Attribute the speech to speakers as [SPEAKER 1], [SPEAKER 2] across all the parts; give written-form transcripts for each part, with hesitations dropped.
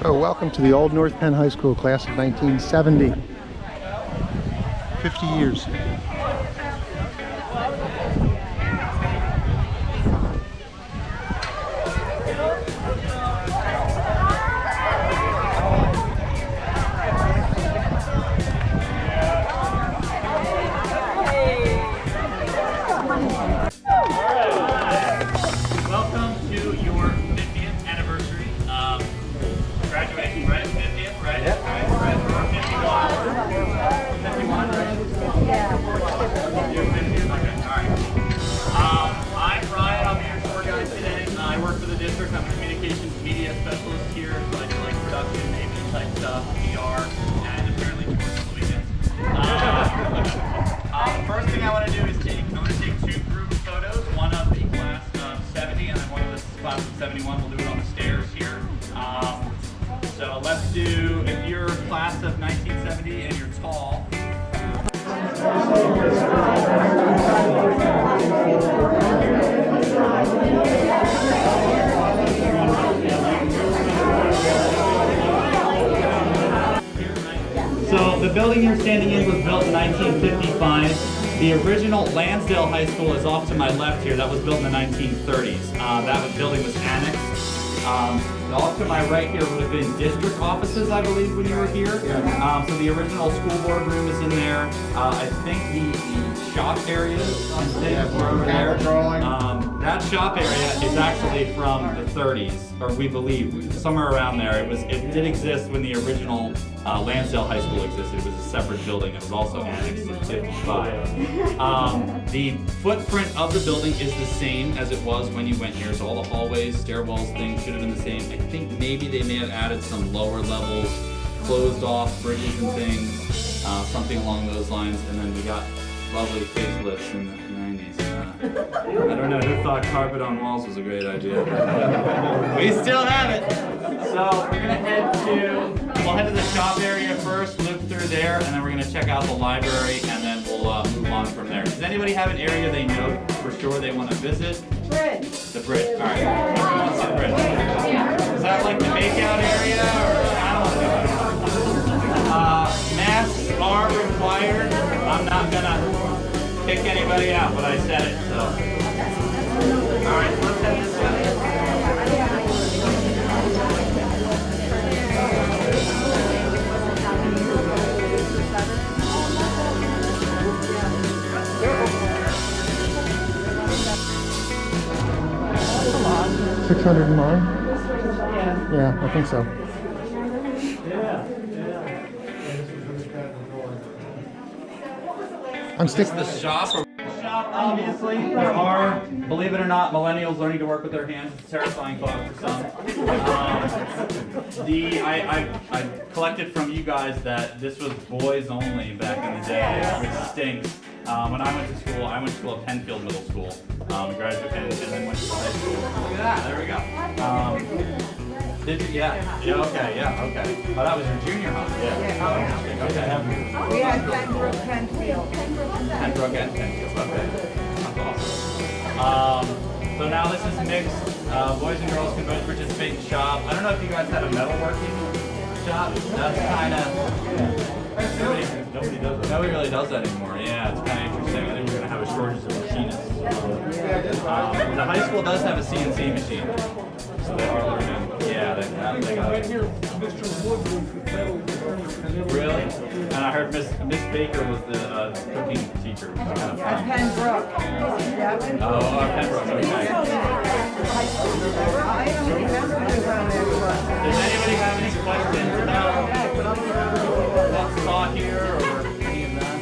[SPEAKER 1] So welcome to the old North Penn High School, class of 1970. 50 years.
[SPEAKER 2] Welcome to your 50th anniversary. Graduation, right? 50th, right? Yep. Right. 51, right? Yeah. You're 50th? Okay, alright. I'm Ryan, I'll be your tour guide today. I work for the district. I'm a communications media specialist here, so I do like production, AV type stuff, PR, and apparently tours on the weekends. The first thing I want to do is take two group photos, one of the class of 70 and then one of the class of 71. We'll do it on the stairs here. So let's do, if you're class of 1970 and you're tall. So the building you're standing in was built in 1955. The original Lansdale High School is off to my left here. That was built in the 1930s. That building was annexed. Off to my right here would have been district offices, I believe, when you were here. So the original school board room is in there. I think the shop areas were over there. That shop area is actually from the 30s, or we believe, somewhere around there. It did exist when the original Lansdale High School existed. It was a separate building. It was also annexed in 55. The footprint of the building is the same as it was when you went here. So all the hallways, stairwells, things should have been the same. I think maybe they may have added some lower levels, closed off bridges and things, something along those lines. And then we got lovely facelifts in the 90s. I don't know who thought carpet on walls was a great idea. We still have it. So we're gonna we'll head to the shop area first, loop through there, and then we're gonna check out the library, and then we'll move on from there. Does anybody have an area they know for sure they want to visit?
[SPEAKER 3] Bridge.
[SPEAKER 2] The bridge. All right. Who wants the bridge? Is that like the makeout area, or I don't know? Masks are required. I'm not gonna kick anybody out, but I said it. So. All right. Let's head this way.
[SPEAKER 1] $609? Yeah, I think so. I'm sticking
[SPEAKER 2] the shop. Obviously, there are, believe it or not, millennials learning to work with their hands. It's a terrifying thought for some. I collected from you guys that this was boys only back in the day, which stinks. When I went to school at Penfield Middle School. Graduated and then went to high school. Look at that, there we go. Did you? Yeah. Okay. Oh, that was your junior high. Yeah. Okay.
[SPEAKER 3] We had Pembroke, Penfield.
[SPEAKER 2] Pembroke and Penfield. Okay. That's awesome. So now this is mixed. Boys and girls can both participate in shop. I don't know if you guys had a metalworking shop. That's kind of nobody does that. Nobody really does that anymore. Yeah, it's kind of interesting. I think we're going to have a shortage of machinists. The high school does have a CNC machine, so they are learning. Yeah, they got it. Really? And I heard Miss Baker was the cooking teacher. Kind of
[SPEAKER 3] At Pembroke.
[SPEAKER 2] Oh, Pembroke. Okay.
[SPEAKER 3] I don't remember who that was.
[SPEAKER 2] Does anybody have any questions about what's taught here or any of that?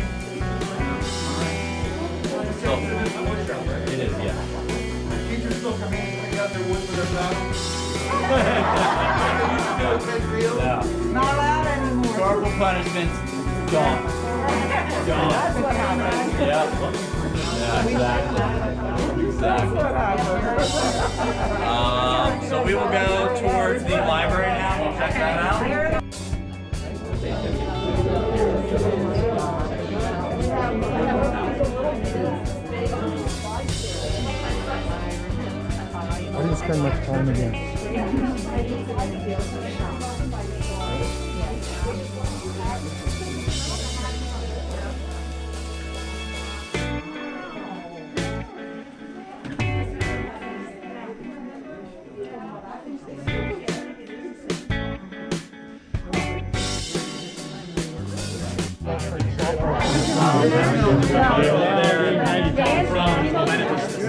[SPEAKER 2] So, it is, yeah.
[SPEAKER 4] Teachers still come in and clean out their wood for their jobs.
[SPEAKER 2] Yeah.
[SPEAKER 3] Not allowed anymore.
[SPEAKER 2] Corporal punishment's gone. Gone.
[SPEAKER 3] That's what happened.
[SPEAKER 2] Yeah, exactly.
[SPEAKER 3] That's what happened.
[SPEAKER 2] So we will go towards the library now. We'll check that out.
[SPEAKER 1] I didn't spend much time again.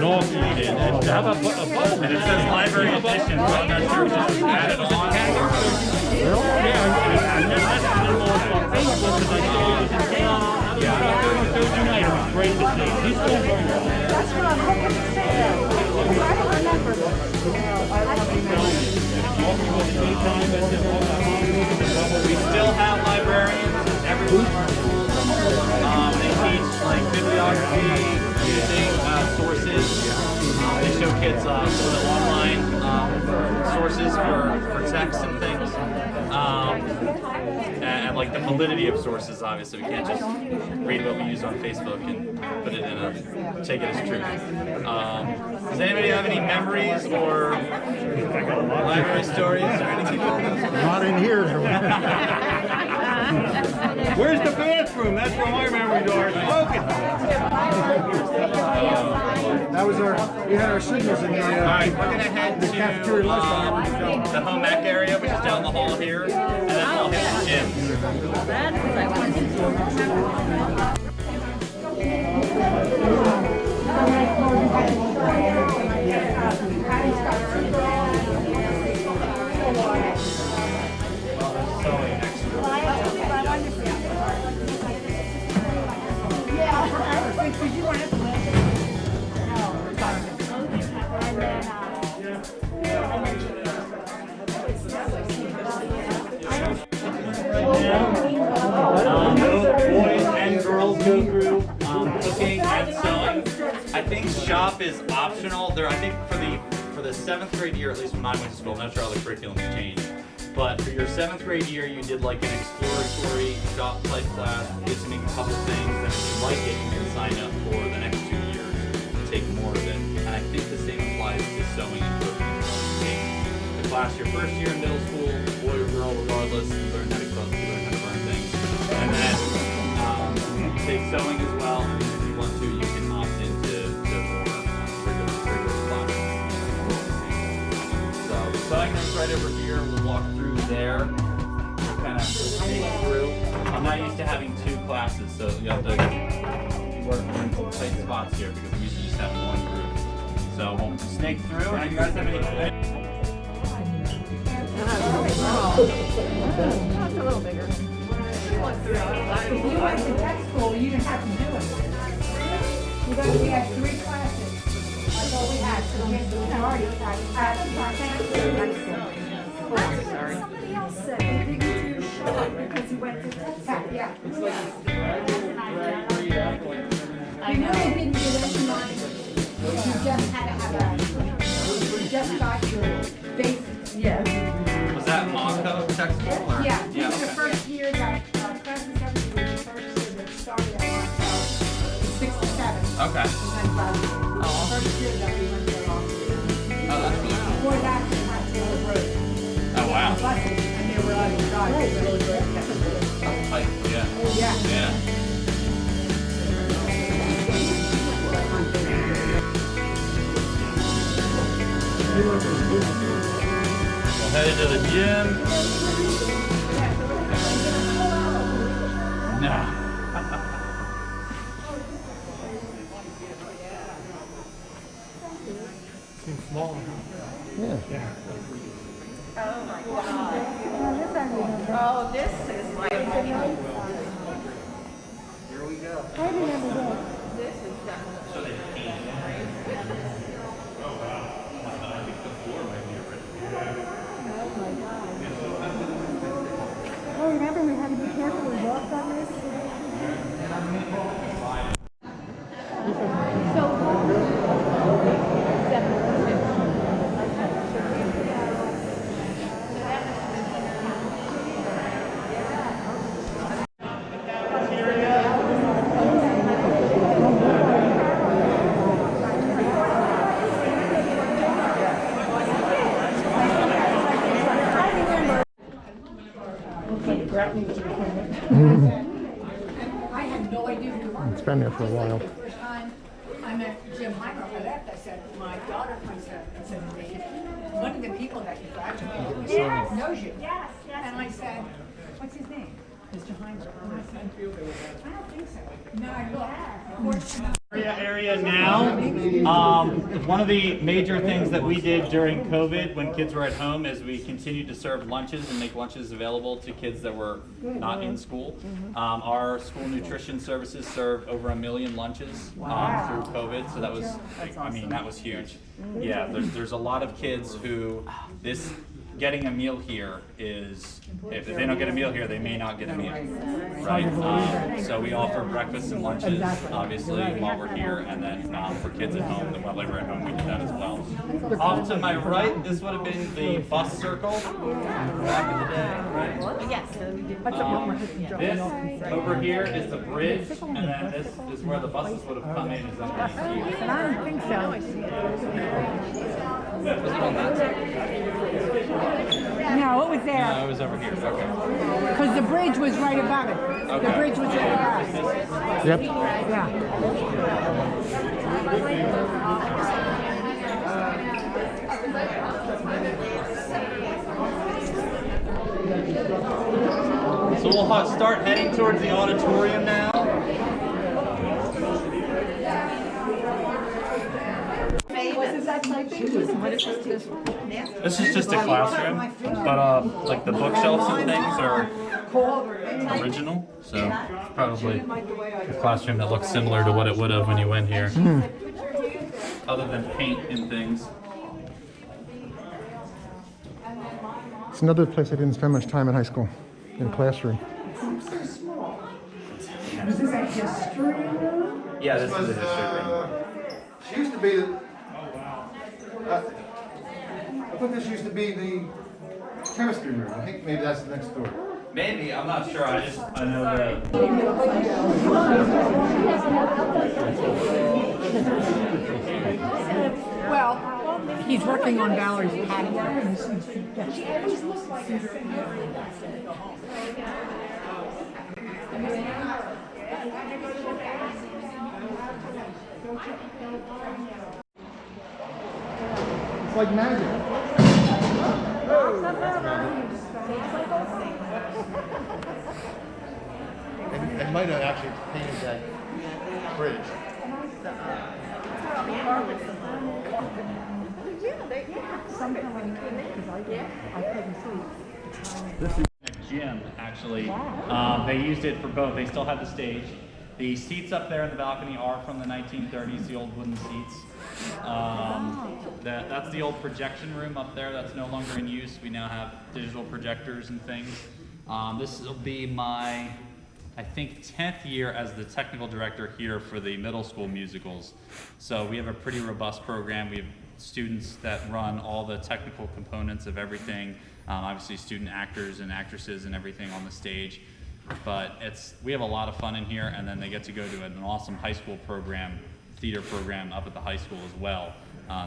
[SPEAKER 5] Nothh, and how about a bubble?
[SPEAKER 2] And it says library edition, so I'm not sure if this is added on.
[SPEAKER 5] Yeah, and that's a little more on Facebook because I saw he was in town. He was out there on Thursday night. It was great to see. He's doing very well.
[SPEAKER 3] That's what I'm hoping to say though. I don't remember this.
[SPEAKER 2] We still have librarians in every one of our schools. They teach like bibliography, using sources. They show kids some of the online sources for text and things. And like the validity of sources, obviously. We can't just read what we use on Facebook and put it in take it as truth. Does anybody have any memories or library stories or anything?
[SPEAKER 1] Not in here.
[SPEAKER 5] Where's the bathroom? That's where my memories are. Smoking.
[SPEAKER 4] That was we had our signals in the,
[SPEAKER 2] Alright, we're gonna head to
[SPEAKER 4] cafeteria lunch.
[SPEAKER 2] the home ec area, which is down the hall here, and then we'll hit the gym.
[SPEAKER 6] That's what I wanted to do.
[SPEAKER 2] Boys and girls go through cooking and sewing. I think shop is optional. There, I think for the 7th grade year, at least when I went to school, I'm not sure how the curriculum's changed. But for your 7th grade year, you did like an exploratory shop type class. You get to make a couple things, and if you like it, you can sign up for the next 2 years to take more of it. And I think the same applies to sewing and cooking. You take the class your first year in middle school, boy or girl, regardless, you learn how to cook, you learn how to burn things. And then you take sewing as well, and if you want to, you can opt into more rigorous classes. So the sewing room's right over here. We'll walk through there. We'll kind of snake through. I'm not used to having 2 classes, so you have to work in some tight spots here because we used to just have 1 group. So we'll snake through. And you guys have any?
[SPEAKER 3] It's a little bigger. If you went to tech school, you didn't have to do it. We had 3 classes. That's all we had. So we had already somebody else said they didn't do your show because he went to tech. Yeah. I know they didn't get any money. You just had to have you just got your basics. Yeah.
[SPEAKER 2] Was that Monco tech school? Or?
[SPEAKER 3] Yeah, this
[SPEAKER 2] Yeah.
[SPEAKER 3] is the first year that class is every year, the first year that started at Lansdale, 67.
[SPEAKER 2] Okay.
[SPEAKER 3] The first year that we went there last year.
[SPEAKER 2] Oh, that's really cool.
[SPEAKER 3] Before that, we went to the road.
[SPEAKER 2] Oh, wow.
[SPEAKER 3] Buses, and they were on the drive, they were really good.
[SPEAKER 2] Like, yeah.
[SPEAKER 3] Yeah.
[SPEAKER 2] Yeah. We'll head into the gym. No.
[SPEAKER 4] Seems small.
[SPEAKER 1] Yeah.
[SPEAKER 3] Oh, this is like.
[SPEAKER 4] Here we go.
[SPEAKER 3] I remember this. This is definitely.
[SPEAKER 7] Oh, remember we had to be careful we walked on this? Rat needs to be cleaned.
[SPEAKER 3] I had no idea who you were.
[SPEAKER 1] It's been there for a while.
[SPEAKER 3] The first time I met Jim Heimer, I left, I said, my daughter comes up and said to me, one of the people that you graduated with knows you.
[SPEAKER 7] Yes, yes.
[SPEAKER 3] And I said, what's his name? Mr. Heimer. And I said, I don't think so. No, I looked.
[SPEAKER 2] Area now. One of the major things that we did during COVID when kids were at home is we continued to serve lunches and make lunches available to kids that were not in school. Our school nutrition services served over 1 million lunches through COVID, so that was, I mean, that was huge. Yeah, there's a lot of kids who getting a meal here is, if they don't get a meal here, they may not get a meal, right? So we offer breakfast and lunches, obviously, while we're here, and then for kids at home, while they were at home, we did that as well. Off to my right, this would have been the bus circle back in the day, right?
[SPEAKER 6] Yes.
[SPEAKER 2] This over here is the bridge, and then this is where the buses would have come in, is underneath here.
[SPEAKER 3] And I don't think so.
[SPEAKER 2] Was it on that side?
[SPEAKER 3] No, it was there.
[SPEAKER 2] No, it was over here, okay.
[SPEAKER 3] Because the bridge was right above it.
[SPEAKER 2] Okay.
[SPEAKER 3] The bridge was right above it.
[SPEAKER 1] Yep.
[SPEAKER 3] Yeah.
[SPEAKER 2] So we'll start heading towards the auditorium now. This is just a classroom, but like the bookshelves and things are original, so probably a classroom that looks similar to what it would have when you went here, other than paint and things.
[SPEAKER 1] It's another place I didn't spend much time in high school, in a classroom.
[SPEAKER 7] Is this a history room?
[SPEAKER 2] Yeah, this is a history room.
[SPEAKER 4] She used to be the. I thought this used to be the chemistry room. I think maybe that's next door.
[SPEAKER 2] Maybe, I'm not sure, I know that.
[SPEAKER 3] Well, he's working on Valerie's patio.
[SPEAKER 1] It's like magic. I might have actually painted that bridge.
[SPEAKER 7] Sometime when you came in, because I couldn't sleep.
[SPEAKER 2] This is a gym, actually. They used it for both. They still have the stage. The seats up there in the balcony are from the 1930s, the old wooden seats. That's the old projection room up there. That's no longer in use. We now have digital projectors and things. This will be my, I think, 10th year as the technical director here for the middle school musicals. So we have a pretty robust program. We have students that run all the technical components of everything. Obviously student actors and actresses and everything on the stage. But we have a lot of fun in here, and then they get to go to an awesome high school program, theater program up at the high school as well.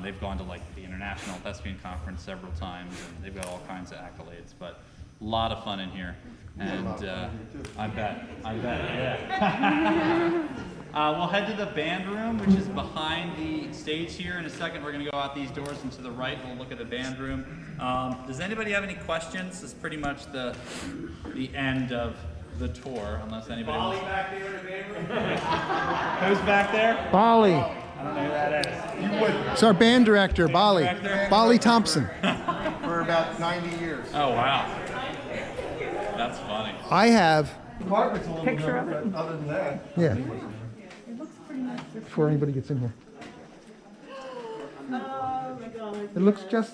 [SPEAKER 2] They've gone to like the International Thespian Conference several times, and they've got all kinds of accolades, but a lot of fun in here. And I bet, yeah. We'll head to the band room, which is behind the stage here. In a second, we're gonna go out these doors and to the right, we'll look at the band room. Does anybody have any questions? This is pretty much the end of the tour, unless anybody wants.
[SPEAKER 4] Back there in the band room.
[SPEAKER 2] Who's back there?
[SPEAKER 1] Bali.
[SPEAKER 2] I don't know who that is.
[SPEAKER 4] You would
[SPEAKER 1] It's our band director, Bali.
[SPEAKER 2] Director?
[SPEAKER 1] Bali Thompson.
[SPEAKER 4] for about 90 years.
[SPEAKER 2] Oh, wow. That's funny.
[SPEAKER 1] I have,
[SPEAKER 4] Carpet's a little different, but other than that.
[SPEAKER 1] yeah. Before anybody gets in here. It looks just.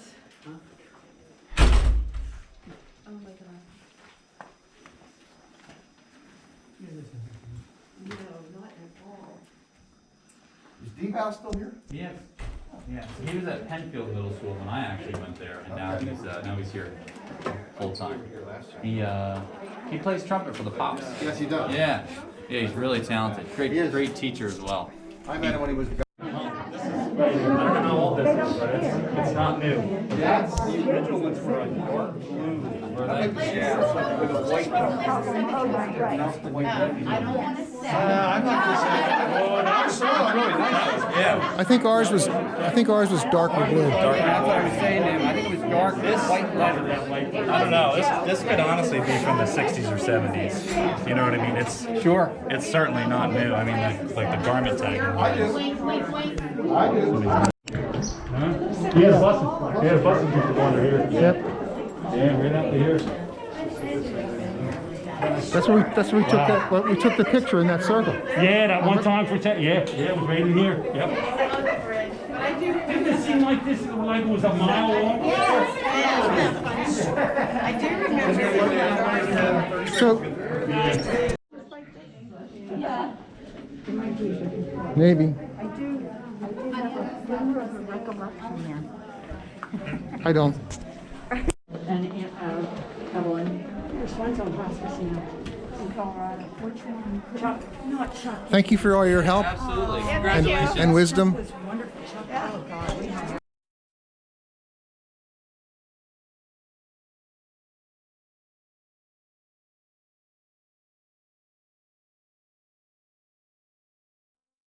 [SPEAKER 4] Is D-Bow still here?
[SPEAKER 2] Yes. Yeah. He was at Penfield Middle School when I actually went there, and now he's here full time. He plays trumpet for the Pops.
[SPEAKER 4] Yes, he does.
[SPEAKER 2] Yeah. Yeah, he's really talented.
[SPEAKER 4] He is.
[SPEAKER 2] Great teacher as well.
[SPEAKER 4] I met him when he was.
[SPEAKER 2] I don't know how old this is, but it's not new.
[SPEAKER 4] That's the original ones were like dark blue.
[SPEAKER 2] Were they?
[SPEAKER 4] like the shoes with a white.
[SPEAKER 3] Oh, right.
[SPEAKER 4] I'm not just saying. It's really nice.
[SPEAKER 2] Yeah.
[SPEAKER 1] I think ours was darker blue.
[SPEAKER 8] That's what I was saying to him. I think it was dark, white leather.
[SPEAKER 2] I don't know. This could honestly be from the 60s or 70s. You know what I mean? It's
[SPEAKER 8] Sure.
[SPEAKER 2] It's certainly not new. I mean, like the garment tag.
[SPEAKER 4] I do. I do.
[SPEAKER 5] He had a bus. He had a bus used to wander here.
[SPEAKER 1] Yep.
[SPEAKER 5] Yeah, right up to here.
[SPEAKER 1] That's where we took the picture in that circle.
[SPEAKER 5] Yeah, that one time for yeah, it was right in here. Yep. Didn't it seem like this, like it was a mile long?
[SPEAKER 6] I do remember.
[SPEAKER 1] So maybe.
[SPEAKER 7] I do have a glimmer of a recollection there.
[SPEAKER 1] I don't.
[SPEAKER 7] And Evelyn, your son's on hospice now in Colorado. Which one? Chuck, not Chuck.
[SPEAKER 1] Thank you for all your help
[SPEAKER 2] Absolutely.
[SPEAKER 1] and wisdom.
[SPEAKER 7] It was wonderful, Chuck. Oh, God.